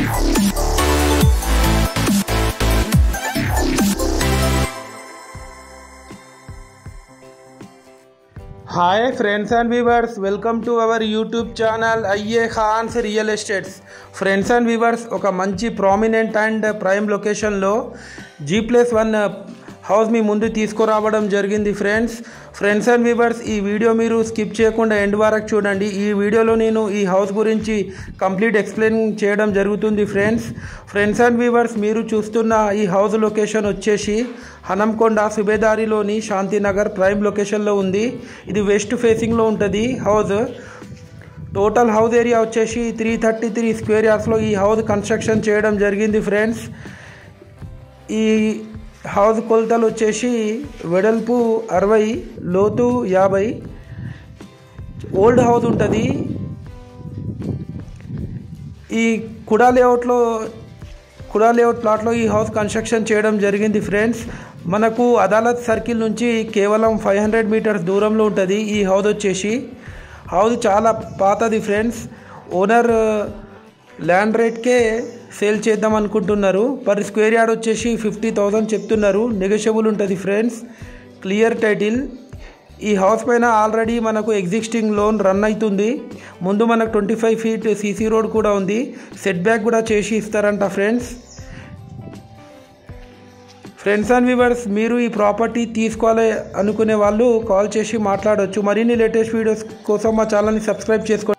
Hi friends and viewers, welcome to our YouTube channel IE Khans Real Estates. Friends and viewers, ఒక మంచి prominent and prime లొకేషన్లో G+1 house మీ ముందు తీసుకురావడం జరిగింది friends and viewers. ఈ video మీరు skip చేయకుండా ఎండ్ వరకు చూడండి. ఈ వీడియోలో నేను ఈ హౌస్ గురించి కంప్లీట్ ఎక్స్ప్లెయిన్ చేయడం జరుగుతుంది ఫ్రెండ్స్ అండ్ వ్యూవర్స్. మీరు చూస్తున్న ఈ హౌస్ లొకేషన్ వచ్చేసి హనంకొండ సుబేదారిలోని శాంతినగర్ ప్రైమ్ లొకేషన్లో ఉంది. ఇది వెస్ట్ ఫేసింగ్లో ఉంటుంది హౌస్. టోటల్ హౌస్ ఏరియా వచ్చేసి 333 స్క్వేర్ యార్డ్స్లో ఈ హౌస్ కన్స్ట్రక్షన్ చేయడం జరిగింది ఫ్రెండ్స్. ఈ హౌస్ కొలతలు వచ్చేసి వెడల్పు 60, లోతు 50. ఓల్డ్ హౌస్ ఉంటుంది. ఈ కుడా లేఅవుట్ ప్లాట్లో ఈ హౌస్ కన్స్ట్రక్షన్ చేయడం జరిగింది ఫ్రెండ్స్. మనకు అదాలత్ సర్కిల్ నుంచి కేవలం 500 మీటర్స్ దూరంలో ఉంటుంది ఈ హౌస్ వచ్చేసి. హౌస్ చాలా పాతది ఫ్రెండ్స్. ఓనర్ ల్యాండ్ రేట్కే సేల్ చేద్దాం అనుకుంటున్నారు. పర్ స్క్వేర్ యార్డ్ వచ్చేసి 50,000 చెప్తున్నారు. నెగోషియబుల్ ఉంటుంది ఫ్రెండ్స్. Clear title. ఈ హౌస్ పైన ఆల్రెడీ మనకు ఎగ్జిస్టింగ్ లోన్ రన్ అవుతుంది. ముందు మనకు 25 ఫీట్ సీసీ రోడ్ కూడా ఉంది. సెట్ బ్యాక్ కూడా చేసి ఇస్తారంట ఫ్రెండ్స్ అండ్ వ్యూవర్స్. మీరు ఈ ప్రాపర్టీ తీసుకోవాలి అనుకునే వాళ్ళు కాల్ చేసి మాట్లాడవచ్చు. మరిన్ని లేటెస్ట్ వీడియోస్ కోసం మా ఛానల్ని సబ్స్క్రైబ్ చేసుకోండి.